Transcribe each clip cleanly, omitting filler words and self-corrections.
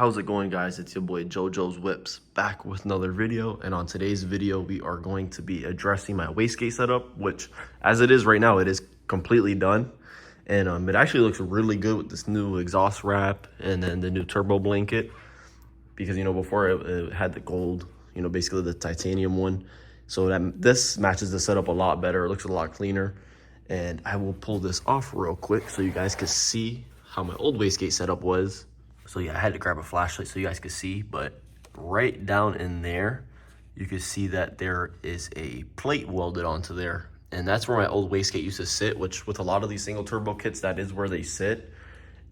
How's it going, guys? It's your boy JoJo's Whips back with another video, and on today's video we are going to be addressing my wastegate setup, which as it is right now, it is completely done. And it actually looks really good with this new exhaust wrap and then the new turbo blanket, because before it had the gold, basically the titanium one. So that this matches the setup a lot better. It looks a lot cleaner. And I will pull this off real quick so you guys can see how my old wastegate setup was. So yeah, I had to grab a flashlight so you guys could see, but right down in there, you can see that there is a plate welded onto there. And that's where my old wastegate used to sit, which with a lot of these single turbo kits, that is where they sit.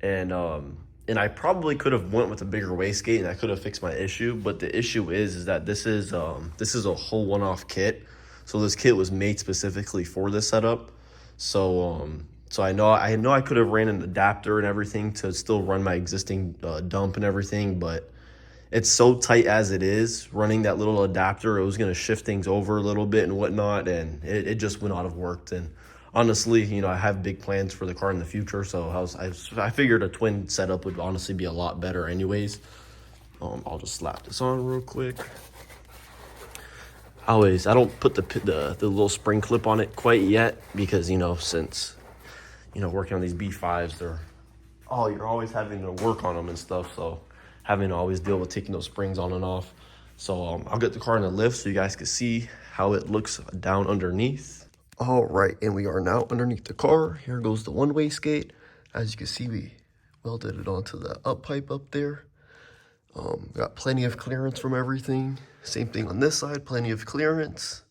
And I probably could have went with a bigger wastegate and I could have fixed my issue. But the issue is that this is a whole one-off kit. So this kit was made specifically for this setup. So I know I could have ran an adapter and everything to still run my existing dump and everything, but it's so tight as it is. Running that little adapter, it was going to shift things over a little bit and whatnot, and it just would not have worked. And honestly, I have big plans for the car in the future, so I figured a twin setup would honestly be a lot better anyways. I'll just slap this on real quick. I don't put the little spring clip on it quite yet because, since working on these B5s, you're always having to work on them and stuff, so having to always deal with taking those springs on and off. So I'll get the car in the lift so you guys can see how it looks down underneath. All right, and we are now underneath the car. Here goes the one wastegate. As you can see, we welded it onto the up pipe up there. Got plenty of clearance from everything. Same thing on this side, plenty of clearance.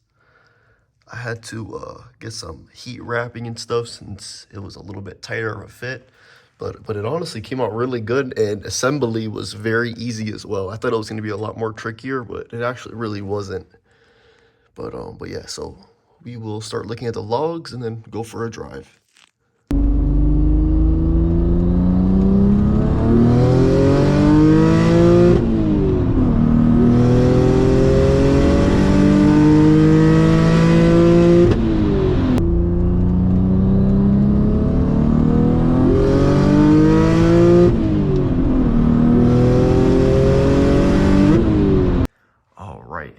I had to get some heat wrapping and stuff since it was a little bit tighter of a fit. But it honestly came out really good, and assembly was very easy as well. I thought it was going to be a lot more trickier, but it actually really wasn't. But yeah, so we will start looking at the logs and then go for a drive.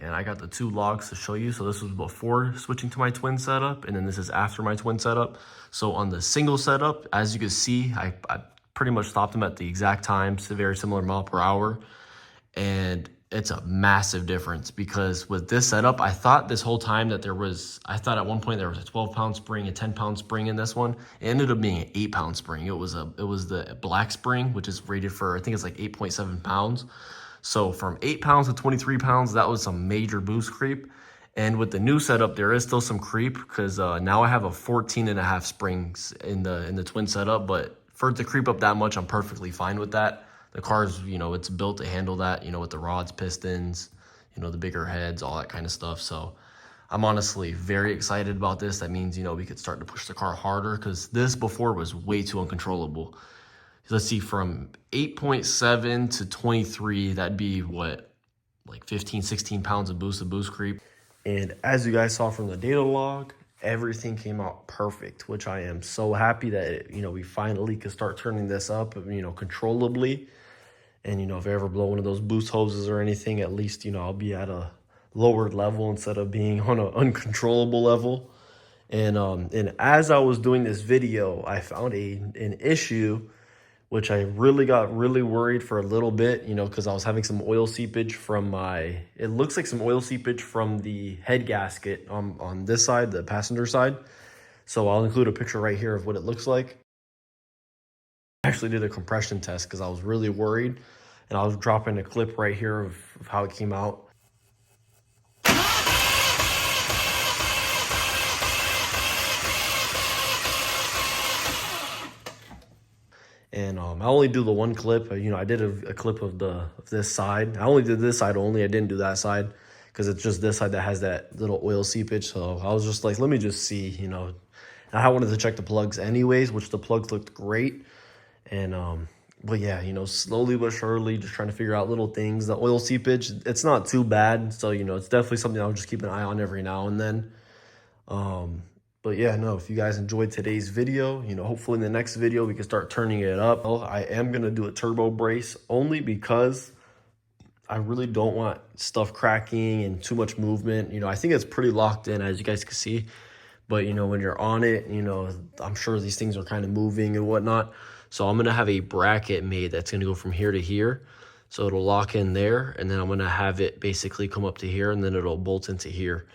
And I got the two logs to show you. So this was before switching to my twin setup, and then this is after my twin setup. So on the single setup, as you can see, I pretty much stopped them at the exact times, very similar mile per hour. And it's a massive difference because with this setup, I thought this whole time that I thought at one point there was a 12-pound spring, a 10-pound spring in this one. It ended up being an 8-pound spring. It was the black spring, which is rated for, I think it's like 8.7 pounds. So from 8 pounds to 23 pounds, that was some major boost creep. And with the new setup, there is still some creep because now I have a 14.5 springs in the twin setup. But for it to creep up that much, I'm perfectly fine with that. The car's, it's built to handle that, with the rods, pistons, the bigger heads, all that kind of stuff. So I'm honestly very excited about this. That means, we could start to push the car harder because this before was way too uncontrollable. Let's see, from 8.7 to 23, that'd be what, like 15, 16 pounds of boost creep. And as you guys saw from the data log, everything came out perfect, which I am so happy that, we finally could start turning this up, controllably. And, if I ever blow one of those boost hoses or anything, at least, I'll be at a lowered level instead of being on an uncontrollable level. And as I was doing this video, I found an issue, which I got really worried for a little bit, because I was having some oil seepage from it looks like some oil seepage from the head gasket on this side, the passenger side. So I'll include a picture right here of what it looks like. I actually did a compression test because I was really worried, and I was dropping a clip right here of how it came out. And I only do the one clip. I did a clip of this side. I only did this side only. I didn't do that side because it's just this side that has that little oil seepage. So I was just like, let me just see, And I wanted to check the plugs anyways, which the plugs looked great. And but yeah, slowly but surely, just trying to figure out little things. The oil seepage, it's not too bad. So, it's definitely something I'll just keep an eye on every now and then. But yeah, no, if you guys enjoyed today's video, you know, hopefully in the next video we can start turning it up. I am going to do a turbo brace only because I really don't want stuff cracking and too much movement. You know, I think it's pretty locked in, as you guys can see. But, you know, when you're on it, you know, I'm sure these things are kind of moving and whatnot. So I'm going to have a bracket made that's going to go from here to here. So it'll lock in there, and then I'm going to have it basically come up to here, and then it'll bolt into here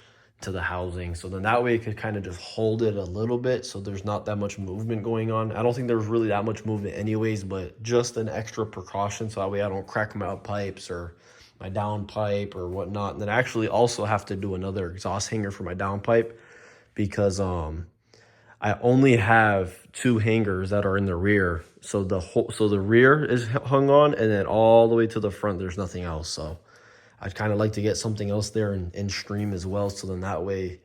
to the housing. So then that way it could kind of just hold it a little bit so there's not that much movement going on. I don't think there's really that much movement anyways, but just an extra precaution so that way I don't crack my up pipes or my down pipe or whatnot. And then I actually also have to do another exhaust hanger for my down pipe because I only have 2 hangers that are in the rear. So the rear is hung on, and then all the way to the front there's nothing else. So I'd kind of like to get something else there in stream as well. So then that way,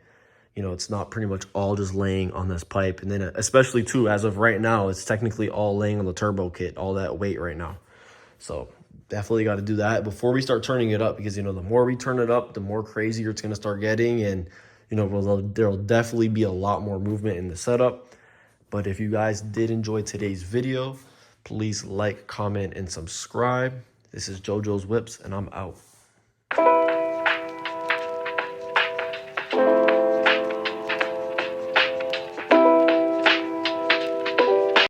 you know, it's not pretty much all just laying on this pipe. And then especially too, as of right now, it's technically all laying on the turbo kit, all that weight right now. So definitely got to do that before we start turning it up, because, you know, the more we turn it up, the more crazier it's going to start getting. And, you know, there'll definitely be a lot more movement in the setup. But if you guys did enjoy today's video, please like, comment, and subscribe. This is JoJo's Whips, and I'm out.